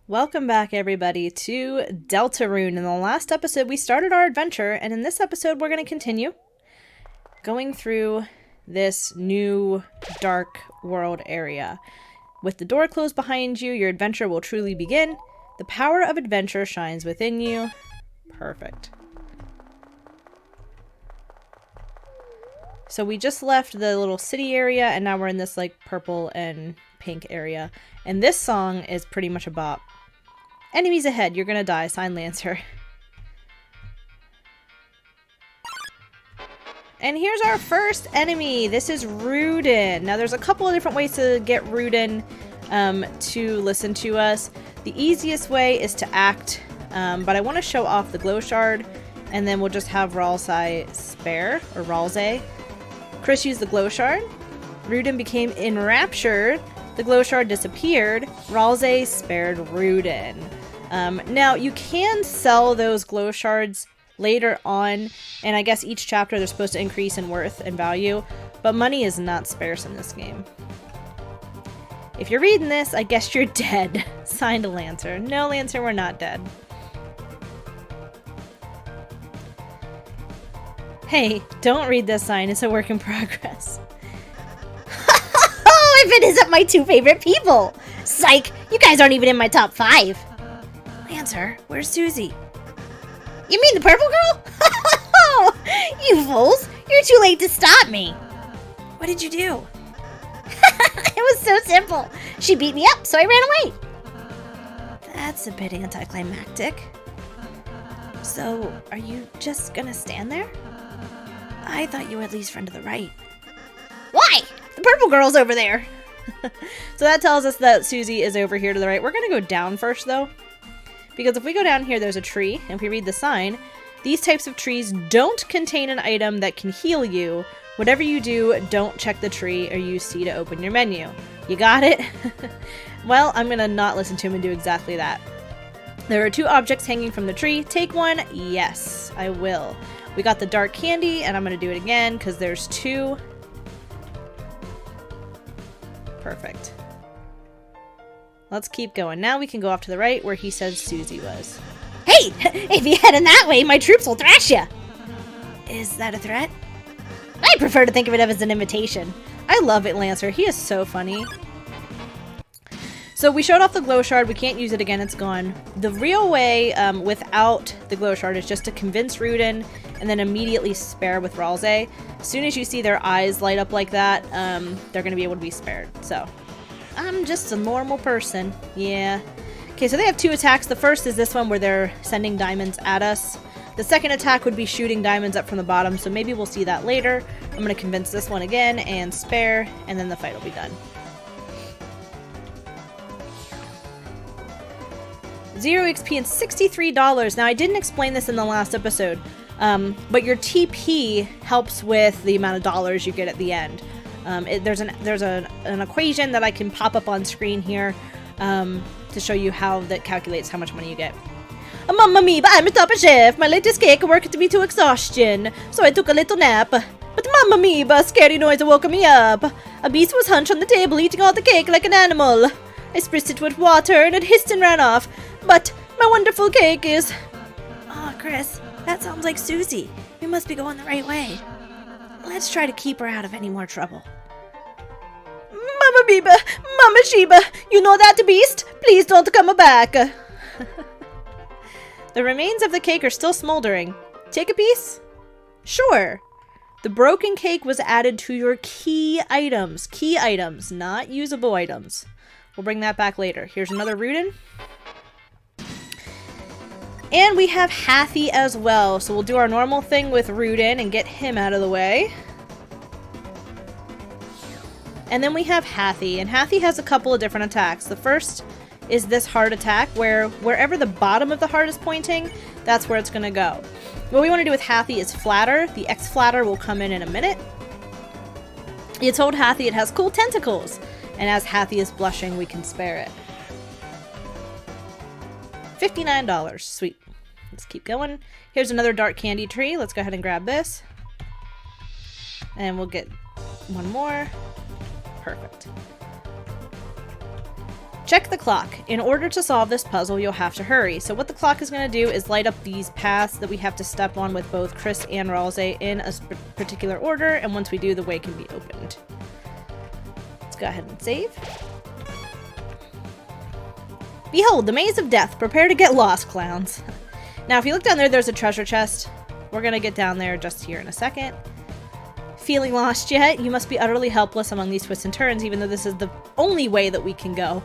Welcome back, everybody, to Deltarune. In the last episode, we started our adventure, and in this episode, we're going to continue going through this new dark world area. With the door closed behind you, your adventure will truly begin. The power of adventure shines within you. Perfect. So we just left the little city area, and now we're in this, like, purple and pink area. And this song is pretty much a bop. Enemies ahead, you're gonna die, sign Lancer. And here's our first enemy. This is Rudin. Now there's a couple of different ways to get Rudin to listen to us. The easiest way is to act, but I want to show off the glow shard, and then we'll just have Ralsei spare, or Ralsei. Chris used the glow shard. Rudin became enraptured. The glow shard disappeared. Ralsei spared Rudin. Now, you can sell those glow shards later on, and I guess each chapter they're supposed to increase in worth and value, but money is not scarce in this game. If you're reading this, I guess you're dead. Signed Lancer. No, Lancer, we're not dead. Hey, don't read this sign. It's a work in progress. Oh, if it isn't my two favorite people! Psych! You guys aren't even in my top 5. Lancer, where's Susie? You mean the purple girl? You fools! You're too late to stop me! What did you do? It was so simple. She beat me up, so I ran away. That's a bit anticlimactic. So, are you just gonna stand there? I thought you were at least friend to the right. Why? The purple girl's over there. So that tells us that Susie is over here to the right. We're gonna go down first, though. Because if we go down here, there's a tree, and if we read the sign, these types of trees don't contain an item that can heal you. Whatever you do, don't check the tree or use C to open your menu. You got it? Well, I'm gonna not listen to him and do exactly that. There are 2 objects hanging from the tree. Take one. Yes, I will. We got the dark candy, and I'm gonna do it again because there's 2. Perfect. Let's keep going. Now we can go off to the right where he says Susie was. Hey! If you head in that way, my troops will thrash you! Is that a threat? I prefer to think of it as an invitation. I love it, Lancer. He is so funny. So we showed off the glow shard. We can't use it again. It's gone. The real way without the glow shard is just to convince Rudin and then immediately spare with Ralsei. As soon as you see their eyes light up like that, they're going to be able to be spared. So I'm just a normal person. Yeah. Okay, so they have 2 attacks. The first is this one where they're sending diamonds at us. The second attack would be shooting diamonds up from the bottom, so maybe we'll see that later. I'm going to convince this one again and spare, and then the fight will be done. 0 XP and $63. Now, I didn't explain this in the last episode, but your TP helps with the amount of dollars you get at the end. There's an equation that I can pop up on screen here to show you how that calculates how much money you get. Mamma mia, I'm a top chef. My latest cake worked me to exhaustion, so I took a little nap. But mamma mia, a scary noise woke me up. A beast was hunched on the table eating all the cake like an animal. I spritzed it with water and it hissed and ran off. But my wonderful cake is... Oh, Chris, that sounds like Susie. We must be going the right way. Let's try to keep her out of any more trouble. Mamma Biba, Mamma Sheba, you know that beast? Please don't come back. The remains of the cake are still smoldering. Take a piece? Sure. The broken cake was added to your key items. Key items, not usable items. We'll bring that back later. Here's another Rudin. And we have Hathy as well. So we'll do our normal thing with Rudin and get him out of the way. And then we have Hathy. And Hathy has a couple of different attacks. The first is this heart attack, where wherever the bottom of the heart is pointing, that's where it's going to go. What we want to do with Hathy is flatter. The X flatter will come in a minute. You told Hathy it has cool tentacles. And as Hathy is blushing, we can spare it. $59. Sweet. Let's keep going. Here's another dark candy tree. Let's go ahead and grab this. And we'll get one more. Perfect. Check the clock. In order to solve this puzzle, you'll have to hurry. So what the clock is going to do is light up these paths that we have to step on with both Chris and Ralze in a particular order, and once we do, the way can be opened. Let's go ahead and save. Behold, the maze of death. Prepare to get lost, clowns. Now, if you look down there, there's a treasure chest. We're going to get down there just here in a second. Feeling lost yet? You must be utterly helpless among these twists and turns, even though this is the only way that we can go.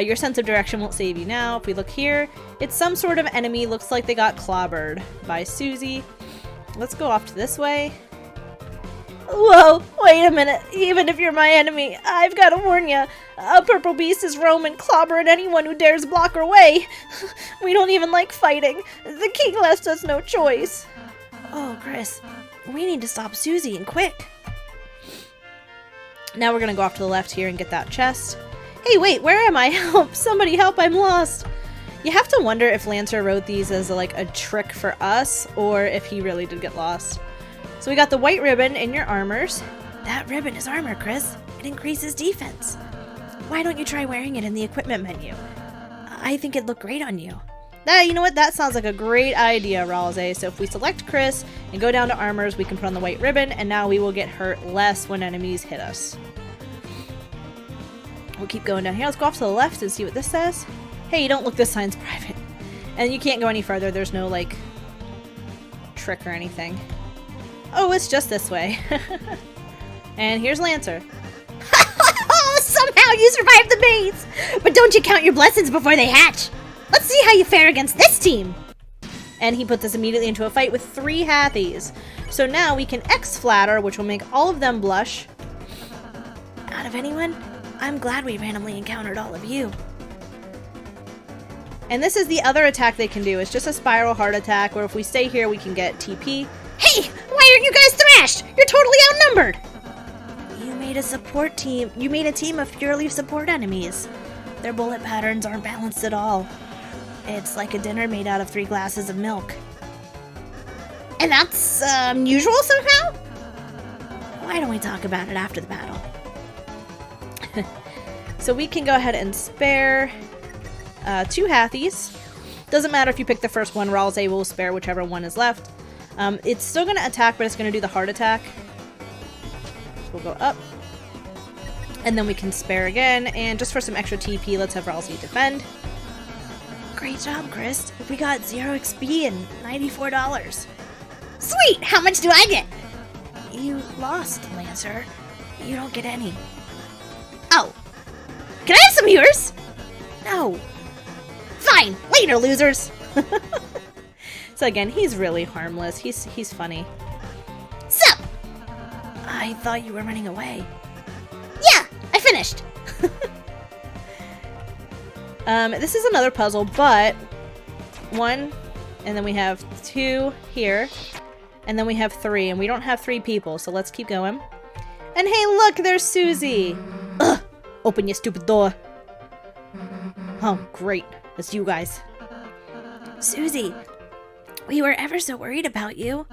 Your sense of direction won't save you now. If we look here, it's some sort of enemy. Looks like they got clobbered by Susie. Let's go off to this way. Whoa, wait a minute. Even if you're my enemy, I've got to warn you. A purple beast is roaming, clobbering anyone who dares block her way. We don't even like fighting. The king left us no choice. Oh, Chris, we need to stop Susie, and quick. Now we're going to go off to the left here and get that chest. Hey, wait, where am I? Help! Somebody help, I'm lost! You have to wonder if Lancer wrote these as like a trick for us, or if he really did get lost. So we got the white ribbon in your armors. That ribbon is armor, Chris. It increases defense. Why don't you try wearing it in the equipment menu? I think it'd look great on you. You know what? That sounds like a great idea, Ralze. So if we select Chris and go down to armors, we can put on the white ribbon, and now we will get hurt less when enemies hit us. We'll keep going down here. Let's go off to the left and see what this says. Hey, don't look, this sign's private. And you can't go any further. There's no, like, trick or anything. Oh, it's just this way. And here's Lancer. Somehow you survived the maze! But don't you count your blessings before they hatch! Let's see how you fare against this team! And he puts us immediately into a fight with 3 Hathies. So now we can X-Flatter, which will make all of them blush. Out of anyone, I'm glad we randomly encountered all of you. And this is the other attack they can do. It's just a spiral heart attack, where if we stay here, we can get TP. Hey! Why aren't you guys thrashed? You're totally outnumbered! You made a support team. You made a team of purely support enemies. Their bullet patterns aren't balanced at all. It's like a dinner made out of 3 glasses of milk. And that's, unusual somehow? Why don't we talk about it after the battle? So we can go ahead and spare 2 Hathies. Doesn't matter if you pick the first one, Ralze will spare whichever one is left. It's still going to attack, but it's going to do the heart attack. So we'll go up. And then we can spare again, and just for some extra TP, let's have Ralze defend. Great job, Chris. We got 0 XP and $94. Sweet! How much do I get? You lost, Lancer. You don't get any. Oh. Can I have some of yours? No. Fine. Later, losers. So again, he's really harmless. He's funny. Sup? I thought you were running away. Yeah, I finished. This is another puzzle, but 1, and then we have 2 here, and then we have 3, and we don't have 3 people, so let's keep going. And hey, look, there's Susie. Ugh, open your stupid door. Oh, great. It's you guys. Susie, we were ever so worried about you.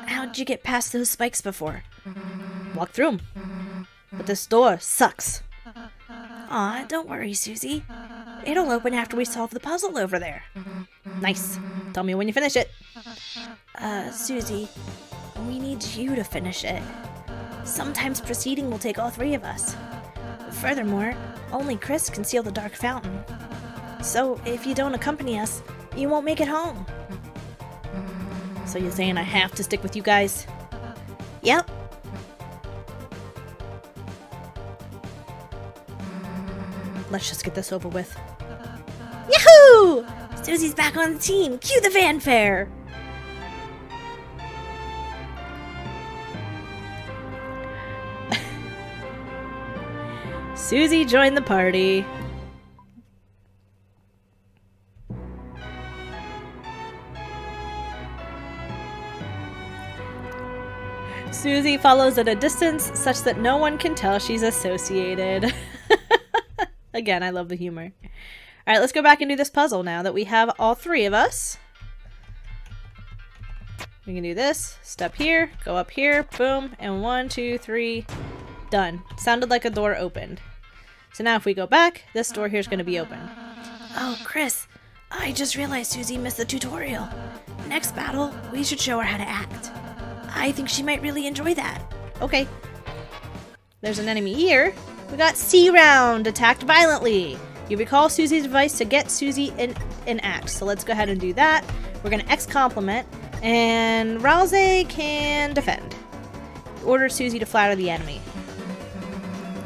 How'd you get past those spikes before? Walk through them. But this door sucks. Aw, don't worry, Susie. It'll open after we solve the puzzle over there. Nice. Tell me when you finish it. Susie, we need you to finish it. Sometimes proceeding will take all 3 of us. Furthermore, only Chris can seal the dark fountain. So, if you don't accompany us, you won't make it home. So you're saying I have to stick with you guys? Yep. Let's just get this over with. Yahoo! Susie's back on the team. Cue the fanfare. Susie joined the party. Susie follows at a distance such that no one can tell she's associated. Again, I love the humor. Alright, let's go back and do this puzzle now that we have all 3 of us. We can do this. Step here, go up here, boom, and 1, 2, 3, done. Sounded like a door opened. So now if we go back, this door here is going to be open. Oh, Chris, I just realized Susie missed the tutorial. Next battle, we should show her how to act. I think she might really enjoy that. Okay. There's an enemy here. We got C-Round, attacked violently. You recall Susie's advice to get Susie in act. So let's go ahead and do that. We're going to X compliment. And Rouse can defend. Order Susie to flatter the enemy.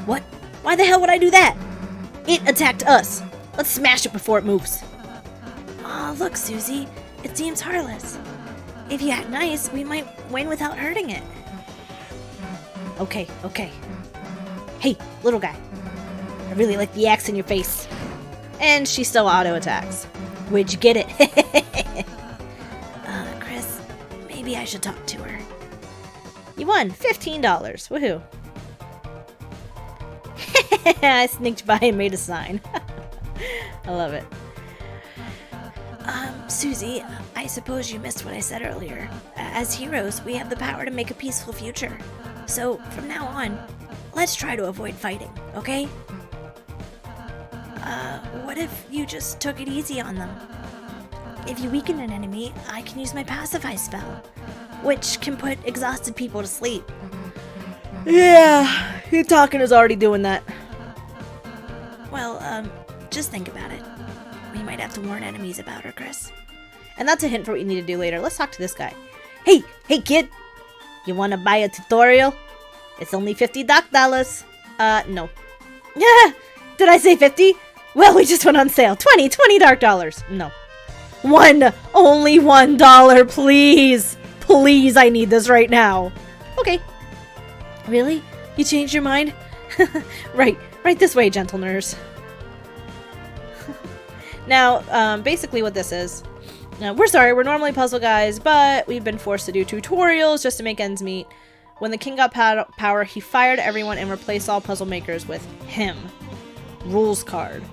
What? Why the hell would I do that? It attacked us. Let's smash it before it moves. Aw, look, Susie. It seems harmless. If you act nice, we might win without hurting it. Okay, okay. Hey, little guy. I really like the axe in your face. And she still auto-attacks. Where'd you get it? Chris, maybe I should talk to her. You won $15. Woohoo. I sneaked by and made a sign. I love it. Susie, I suppose you missed what I said earlier. As heroes, we have the power to make a peaceful future. So, from now on, let's try to avoid fighting, okay? What if you just took it easy on them? If you weaken an enemy, I can use my pacify spell, which can put exhausted people to sleep. Yeah, your talking is already doing that. Well, just think about it. We might have to warn enemies about her, Chris. And that's a hint for what you need to do later. Let's talk to this guy. Hey kid! You wanna buy a tutorial? It's only $50 dollars. No. Yeah! Did I say 50? Well, we just went on sale. 20 dark dollars. No. Only $1, please! Please, I need this right now. Okay. Really? You changed your mind? Right this way, gentle nurse. Now, basically what this is, we're sorry, we're normally puzzle guys, but we've been forced to do tutorials just to make ends meet. When the king got power, he fired everyone and replaced all puzzle makers with him. Rules card.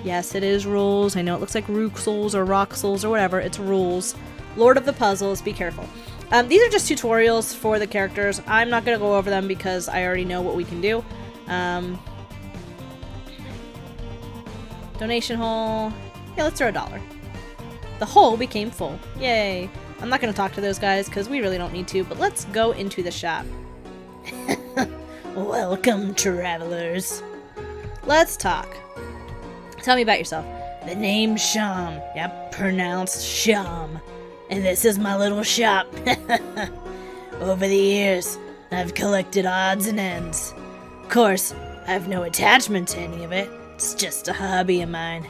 Yes, it is rules. I know it looks like Rooksels or Roxels or whatever. It's rules. Lord of the Puzzles, be careful. These are just tutorials for the characters. I'm not going to go over them because I already know what we can do. Donation hole. Yeah, let's throw $1. The hole became full. Yay. I'm not going to talk to those guys because we really don't need to, but let's go into the shop. Welcome, travelers. Let's talk. Tell me about yourself. The name's Sham. Yep, pronounced Sham. And this is my little shop. Over the years, I've collected odds and ends. Of course, I've no attachment to any of it. It's just a hobby of mine.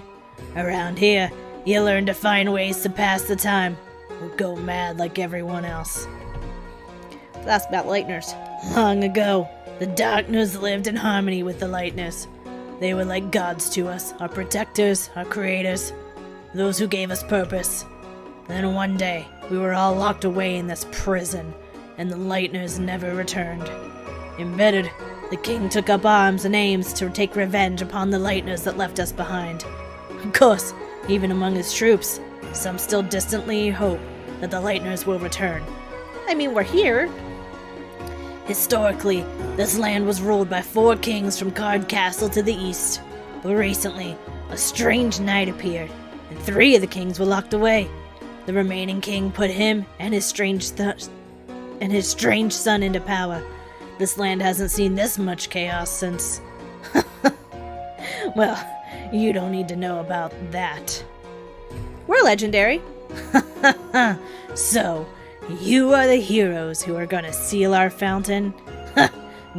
Around here, you learn to find ways to pass the time, or go mad like everyone else. That's about Lightners. Long ago, the Darkners lived in harmony with the Lightners. They were like gods to us, our protectors, our creators, those who gave us purpose. Then one day, we were all locked away in this prison, and the Lightners never returned. Embittered, the king took up arms and aims to take revenge upon the Lightners that left us behind. Of course, even among his troops, some still distantly hope that the Lightners will return. I mean, we're here. Historically, this land was ruled by 4 kings from Card Castle to the east. But recently, a strange knight appeared, and 3 of the kings were locked away. The remaining king put him and his strange son into power. This land hasn't seen this much chaos since... Well, you don't need to know about that. We're legendary. So, you are the heroes who are gonna seal our fountain?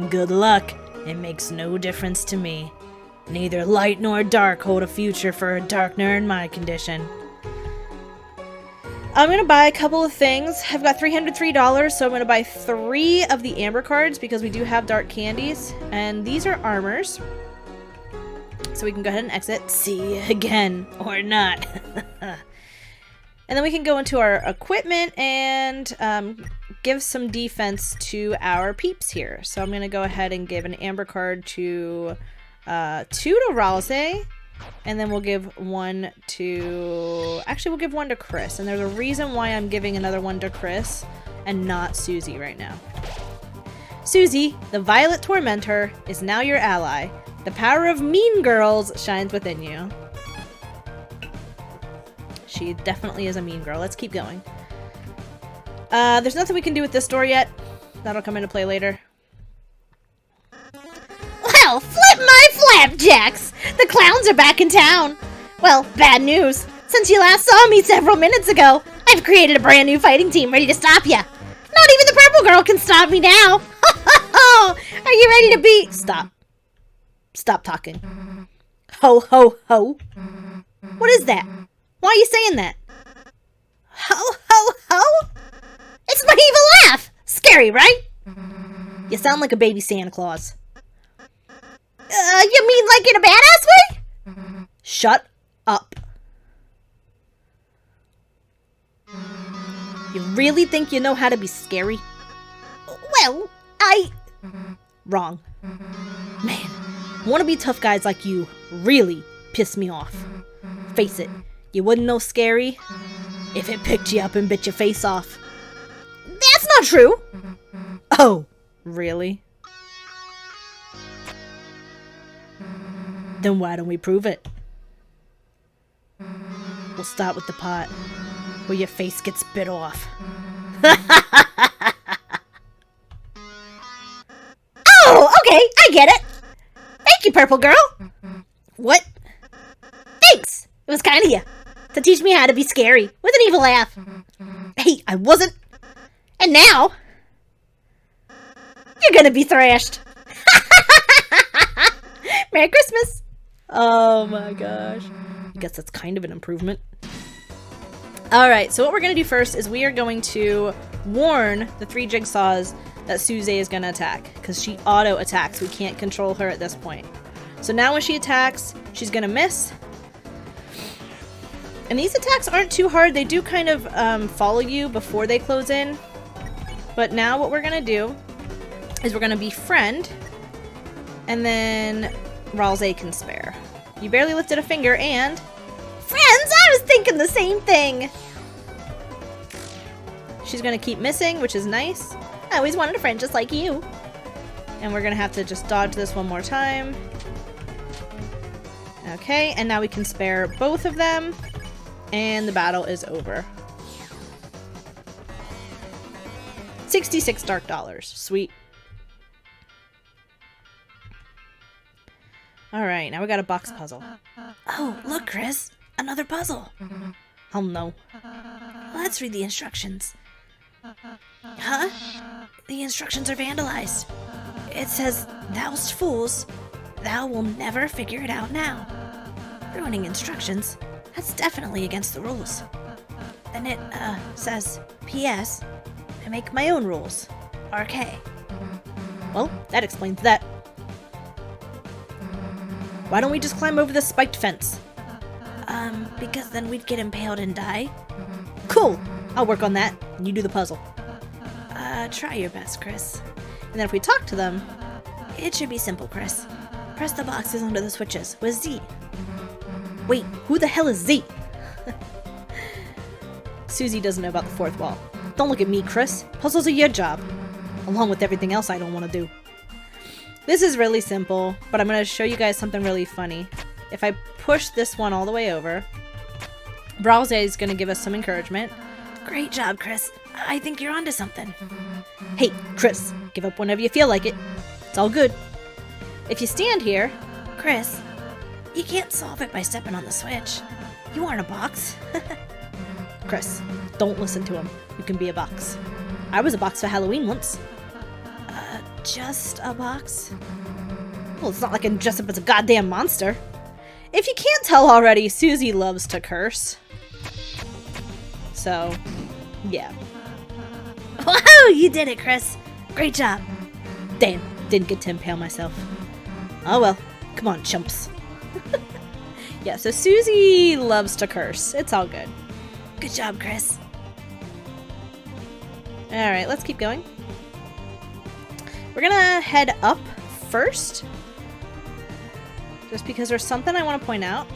Good luck. It makes no difference to me. Neither light nor dark hold a future for a darkner in my condition. I'm going to buy a couple of things. I've got $303, so I'm going to buy 3 of the amber cards because we do have dark candies. And these are armors. So we can go ahead and exit. See you again, or not. And then we can go into our equipment and give some defense to our peeps here. So I'm going to go ahead and give an amber card to 2 to Ralsei. And then we'll give 1 to... Actually, we'll give 1 to Chris. And there's a reason why I'm giving another 1 to Chris and not Susie right now. Susie, the Violet Tormentor, is now your ally. The power of mean girls shines within you. She definitely is a mean girl. Let's keep going. There's nothing we can do with this door yet. That'll come into play later. Well, flip my flapjacks! The clowns are back in town. Well, bad news. Since you last saw me several minutes ago, I've created a brand new fighting team ready to stop ya. Not even the purple girl can stop me now. Are you ready to be... Stop. Stop talking. Ho, ho, ho. What is that? Why are you saying that? Ho, ho, ho? It's my evil laugh! Scary, right? You sound like a baby Santa Claus. You mean like in a badass way? Shut up. You really think you know how to be scary? Well, I... Wrong. Man, wannabe tough guys like you really piss me off. Face it, you wouldn't know scary if it picked you up and bit your face off. That's not true. Oh, really? Then why don't we prove it? We'll start with the part where your face gets bit off. Oh, okay, I get it. Thank you, purple girl. What? Thanks. It was kind of you to teach me how to be scary with an evil laugh. Hey, I wasn't. And now, you're gonna be thrashed. Merry Christmas. Oh my gosh. I guess that's kind of an improvement. Alright, so what we're going to do first is we are going to warn the 3 jigsaws that Suze is going to attack, because she auto-attacks. We can't control her at this point. So now when she attacks, she's going to miss. And these attacks aren't too hard. They do kind of follow you before they close in. But now what we're going to do is we're going to befriend, and then Ralze can spare. You barely lifted a finger, and... Friends, I was thinking the same thing. She's going to keep missing, which is nice. I always wanted a friend just like you. And we're going to have to just dodge this one more time. Okay, and now we can spare both of them. And the battle is over. 66 dark dollars. Sweet. Alright, now we got a box puzzle. Oh, look, Chris. Another puzzle. Oh no. Let's read the instructions. Huh? The instructions are vandalized. It says, "Thou'st fools, thou will never figure it out now." Ruining instructions? That's definitely against the rules. Then it, says, "P.S. I make my own rules. RK." Well, that explains that. Why don't we just climb over the spiked fence? Because then we'd get impaled and die. Cool! I'll work on that, and you do the puzzle. Try your best, Chris. And then if we talk to them... It should be simple, Chris. Press the boxes under the switches with Z. Wait, who the hell is Z? Susie doesn't know about the fourth wall. Don't look at me, Chris. Puzzles are your job. Along with everything else I don't want to do. This is really simple, but I'm going to show you guys something really funny. If I push this one all the way over, Browse is going to give us some encouragement. Great job, Chris. I think you're onto something. Hey, Chris, give up whenever you feel like it. It's all good. If you stand here... Chris, you can't solve it by stepping on the switch. You aren't a box. Chris, don't listen to him. You can be a box. I was a box for Halloween once. Just a box? Well, it's not like I can dress up as a goddamn monster. If you can't tell already, Susie loves to curse. So, yeah. Whoa, you did it, Chris. Great job. Damn, didn't get to impale myself. Oh well, come on, chumps. Yeah, so Susie loves to curse. It's all good. Good job, Chris. Alright, let's keep going. We're gonna head up first. Just because there's something I want to point out.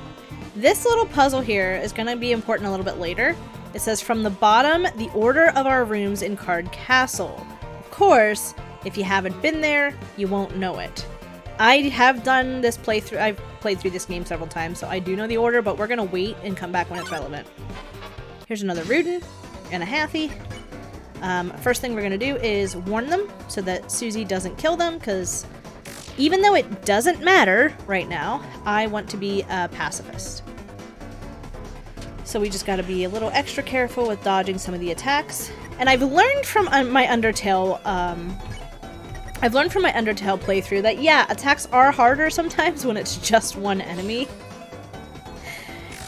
This little puzzle here is going to be important a little bit later. It says, from the bottom, the order of our rooms in Card Castle. Of course, if you haven't been there, you won't know it. I have done this playthrough. I've played through this game several times, so I do know the order, but we're gonna wait and come back when it's relevant. Here's another Rudin and a Hathy. First thing we're gonna do is warn them so that Susie doesn't kill them, because even though it doesn't matter right now, I want to be a pacifist. So we just gotta be a little extra careful with dodging some of the attacks. And I've learned from my Undertale, playthrough that, yeah, attacks are harder sometimes when it's just one enemy.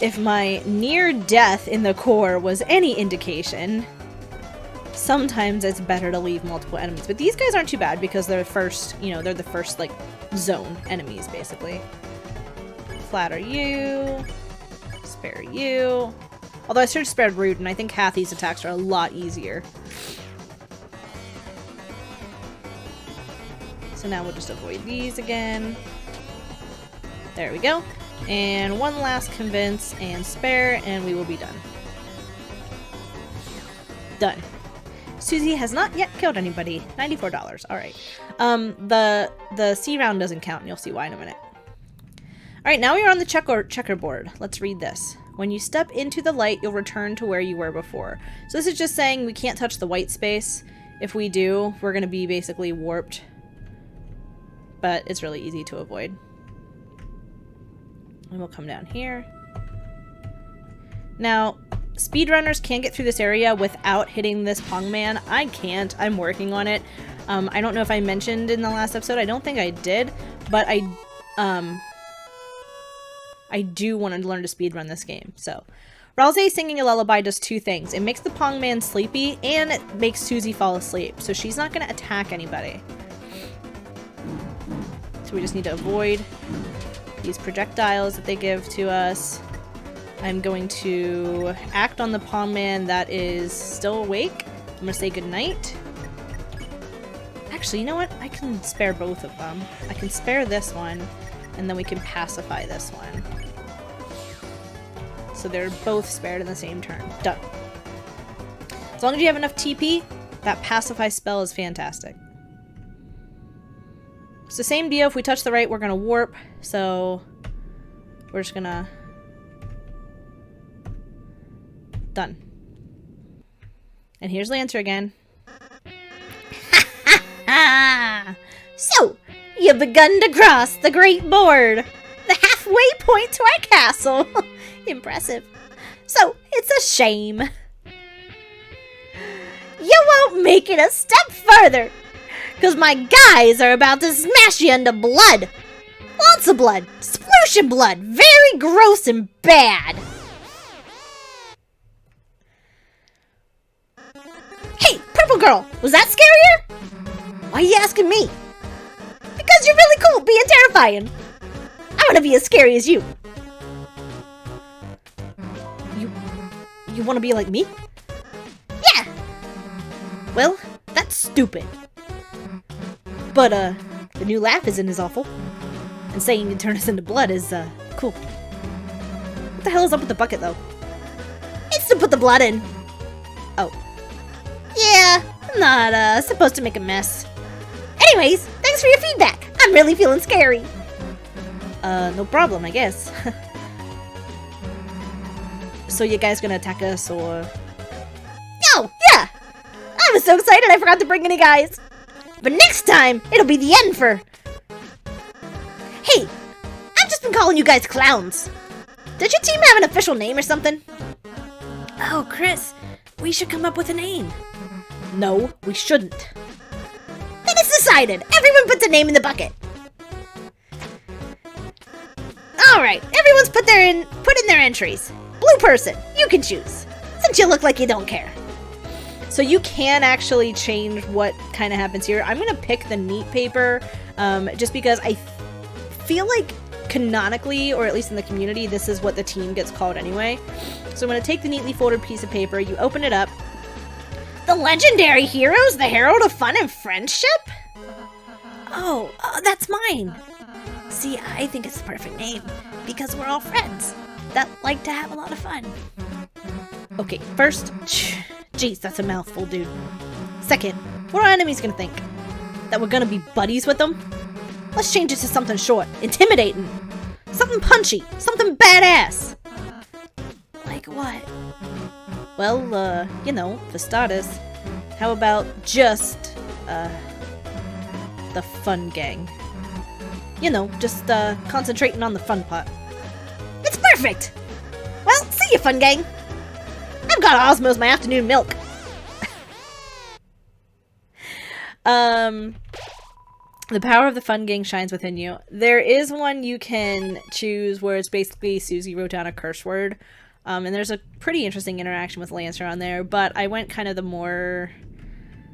If my near death in the core was any indication, sometimes it's better to leave multiple enemies. But these guys aren't too bad because they're first, you know, they're the first, like, zone enemies, basically. Flatter you. Spare you. Although I should have spared Rudin. I think Hathy's attacks are a lot easier. So now we'll just avoid these again. There we go. And one last convince and spare, and we will be done. Done. Susie has not yet killed anybody. $94. Alright. The C round doesn't count, and you'll see why in a minute. Alright, now we are on the checkerboard. Let's read this. When you step into the light, you'll return to where you were before. So this is just saying we can't touch the white space. If we do, we're going to be basically warped. But it's really easy to avoid. And we'll come down here. Now, speedrunners can get through this area without hitting this Pong Man. I can't. I'm working on it. I don't know if I mentioned in the last episode. I don't think I did. But I do want to learn to speedrun this game. So, Ralze singing a lullaby does two things. It makes the Pong Man sleepy, and it makes Susie fall asleep. So she's not going to attack anybody. So we just need to avoid these projectiles that they give to us. I'm going to act on the Pong Man that is still awake. I'm going to say goodnight. Actually, you know what? I can spare both of them. I can spare this one, and then we can pacify this one. So they're both spared in the same turn. Done. As long as you have enough TP, that pacify spell is fantastic. It's the same deal. If we touch the right, we're going to warp. So we're just going to... Done. And here's Lancer again. So, you've begun to cross the great board. The halfway point to our castle. Impressive. So, it's a shame. You won't make it a step further. Because my guys are about to smash you into blood. Lots of blood. Splooshin' blood. Very gross and bad. Hey, Purple Girl, was that scarier? Why are you asking me? Because you're really cool, being terrifying. I want to be as scary as you. You want to be like me? Yeah. Well, that's stupid. But, the new laugh isn't as awful. And saying you turn us into blood is, cool. What the hell is up with the bucket, though? It's to put the blood in. Oh. Yeah, I'm not, supposed to make a mess. Anyways, thanks for your feedback. I'm really feeling scary. No problem, I guess. So you guys gonna attack us, or...? Oh, yeah! I was so excited I forgot to bring any guys. But next time, it'll be the end for... Hey, I've just been calling you guys clowns. Does your team have an official name or something? Oh, Chris, we should come up with a name. No, we shouldn't. Then it's decided. Everyone puts a name in the bucket. Alright, everyone's put in their entries. Blue person, you can choose, since you look like you don't care. So you can actually change what kind of happens here. I'm going to pick the neat paper, just because I feel like canonically, or at least in the community, this is what the team gets called anyway. So I'm going to take the neatly folded piece of paper, you open it up. The legendary heroes, the herald of fun and friendship? Oh, that's mine. See, I think it's the perfect name, because we're all friends that like to have a lot of fun. Okay, first, jeez, that's a mouthful, dude. Second, what are our enemies gonna think? That we're gonna be buddies with them? Let's change it to something short, intimidating. Something punchy, something badass. Like what? Well, you know, for starters, how about just, the fun gang? You know, just, concentrating on the fun part. It's perfect! Well, see you, fun gang. I've got to osmose my afternoon milk. The power of the fun gang shines within you. There is one you can choose where it's basically Susie wrote down a curse word. And there's a pretty interesting interaction with Lancer on there, but I went kind of the more,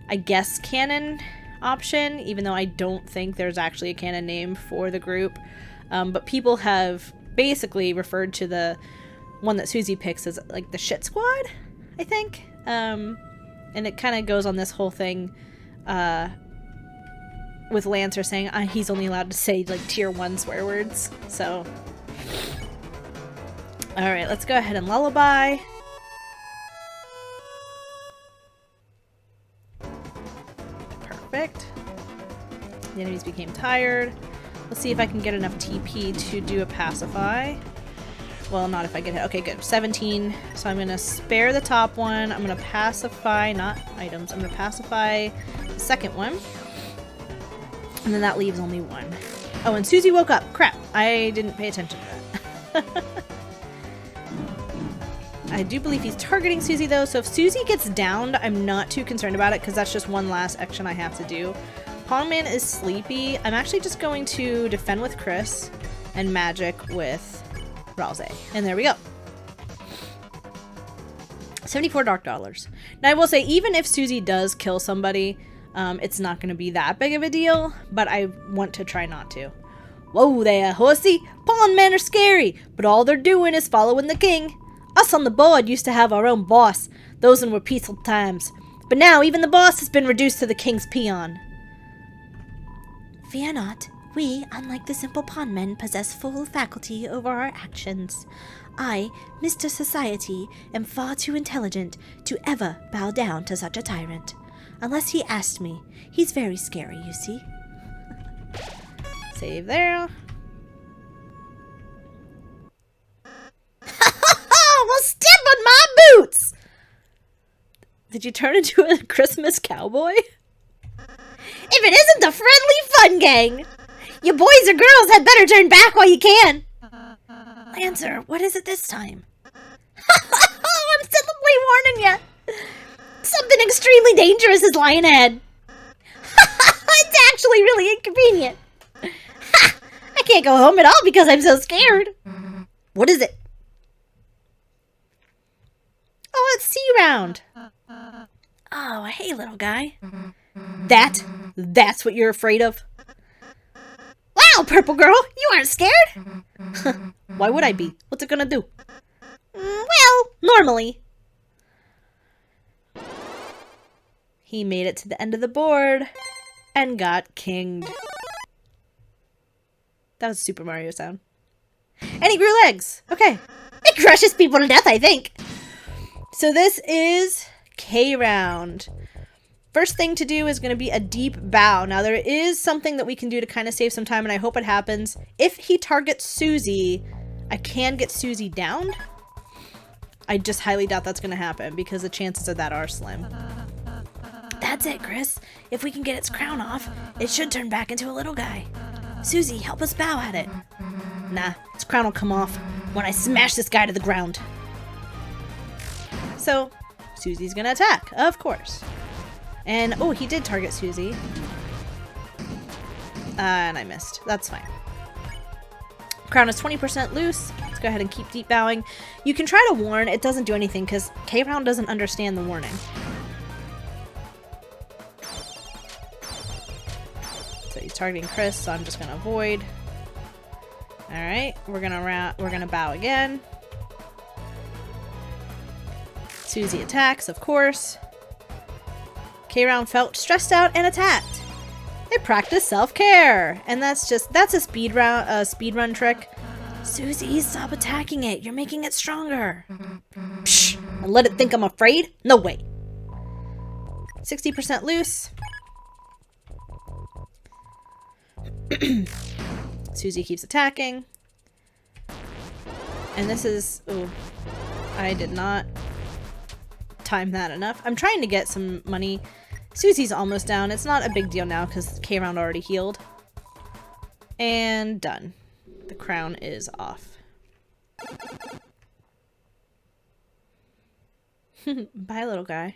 I guess, canon option, even though I don't think there's actually a canon name for the group. But people have basically referred to the one that Susie picks as like the shit squad, I think. And it kind of goes on this whole thing, with Lancer saying he's only allowed to say like tier 1 swear words. So, alright, let's go ahead and lullaby. Perfect. The enemies became tired. Let's see if I can get enough TP to do a pacify. Well, not if I get hit. Okay, good. 17. So I'm going to spare the top one. I'm going to pacify, not items. I'm going to pacify the second one. And then that leaves only one. Oh, and Susie woke up. Crap. I didn't pay attention to that. I do believe he's targeting Susie, though. So if Susie gets downed, I'm not too concerned about it because that's just one last action I have to do. Pongman is sleepy. I'm actually just going to defend with Chris and magic with Ralze. And there we go. 74 dark dollars. Now I will say, even if Susie does kill somebody, it's not going to be that big of a deal, but I want to try not to. Whoa there, horsey! Pondmen are scary, but all they're doing is following the king. Us on the board used to have our own boss. Those were peaceful times. But now even the boss has been reduced to the king's peon. Fear not. We, unlike the simple pondmen, possess full faculty over our actions. I, Mr. Society, am far too intelligent to ever bow down to such a tyrant. Unless he asked me. He's very scary, you see. Save there. Well, step on my boots! Did you turn into a Christmas cowboy? If it isn't the friendly fun gang! You boys or girls had better turn back while you can! Lancer, what is it this time? I'm simply warning you! Something extremely dangerous is lying ahead. It's actually really inconvenient. I can't go home at all because I'm so scared. What is it? Oh, it's C-Round. Oh, hey, little guy. That's what you're afraid of? Wow, purple girl, you aren't scared? Why would I be? What's it gonna do? Well, normally. He made it to the end of the board and got kinged. That was Super Mario sound. And he grew legs. Okay. It crushes people to death, I think. So this is K round. First thing to do is going to be a deep bow. Now there is something that we can do to kind of save some time, and I hope it happens. If he targets Susie, I can get Susie downed. I just highly doubt that's going to happen because the chances of that are slim. That's it, Chris. If we can get its crown off, it should turn back into a little guy. Susie, help us bow at it. Nah, its crown will come off when I smash this guy to the ground. So, Susie's gonna attack, of course. And, oh, he did target Susie. And I missed. That's fine. Crown is 20% loose. Let's go ahead and keep deep bowing. You can try to warn. It doesn't do anything because K-Round doesn't understand the warning. So he's targeting Chris, so I'm just gonna avoid. Alright, we're gonna bow again. Susie attacks, of course. K-Round felt stressed out and attacked. They practiced self-care, and that's a speed run trick. Susie, stop attacking it. You're making it stronger. Psh, and let it think I'm afraid? No way. 60% loose. Susie keeps attacking. And this is... Oh, I did not time that enough. I'm trying to get some money. Susie's almost down. It's not a big deal now because K-Round already healed. And done. The crown is off. Bye, little guy.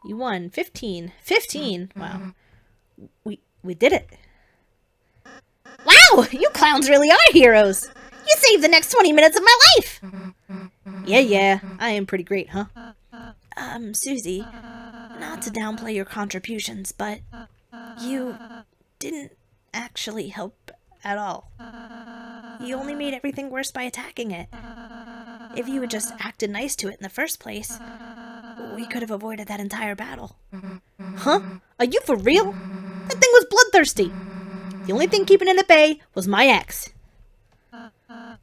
You won. 15. 15! Wow. We did it. Wow! You clowns really are heroes! You saved the next 20 minutes of my life! Yeah. I am pretty great, huh? Susie, not to downplay your contributions, but you didn't actually help at all. You only made everything worse by attacking it. If you had just acted nice to it in the first place, we could have avoided that entire battle. Huh? Are you for real? That thing was bloodthirsty. The only thing keeping it at bay was my ex.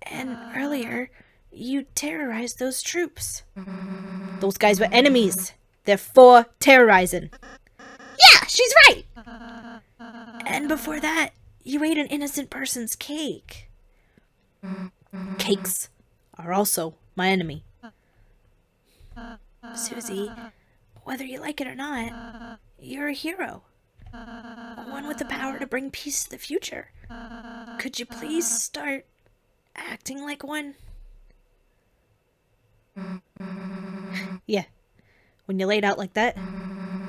And earlier, you terrorized those troops. Those guys were enemies. They're for terrorizing. Yeah, she's right! And before that, you ate an innocent person's cake. Cakes are also my enemy. Susie, whether you like it or not, you're a hero. One with the power to bring peace to the future. Could you please start acting like one? Yeah. When you laid out like that,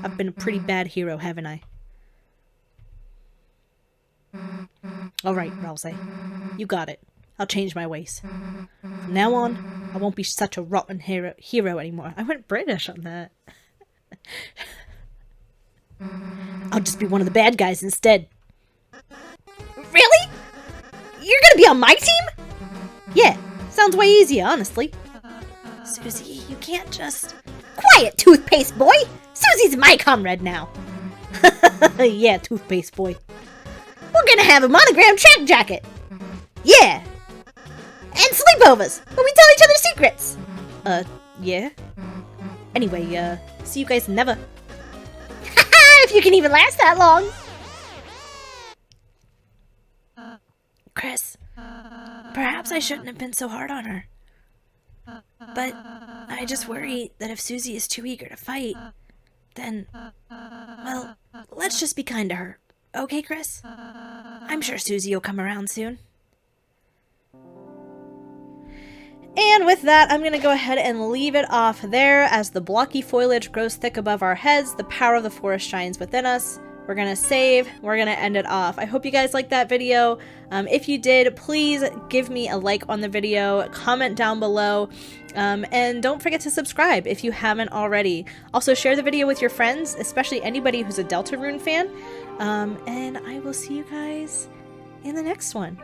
I've been a pretty bad hero, haven't I? Alright, Rousey. You got it. I'll change my ways. From now on, I won't be such a rotten hero anymore. I went British on that. I'll just be one of the bad guys instead. Really? You're gonna be on my team? Yeah, sounds way easier, honestly. Susie, you can't just... Quiet, toothpaste boy! Susie's my comrade now. Yeah, toothpaste boy. We're gonna have a monogrammed track jacket. Yeah! And sleepovers, where we tell each other secrets. Yeah? Anyway, see you guys never. If you can even last that long. Chris, perhaps I shouldn't have been so hard on her. But I just worry that if Susie is too eager to fight, then, well, let's just be kind to her. Okay, Chris? I'm sure Susie will come around soon. And with that, I'm going to go ahead and leave it off there. As the blocky foliage grows thick above our heads, the power of the forest shines within us. We're going to save. We're going to end it off. I hope you guys liked that video. If you did, please give me a like on the video, comment down below, and don't forget to subscribe if you haven't already. Also, share the video with your friends, especially anybody who's a Deltarune fan. And I will see you guys in the next one.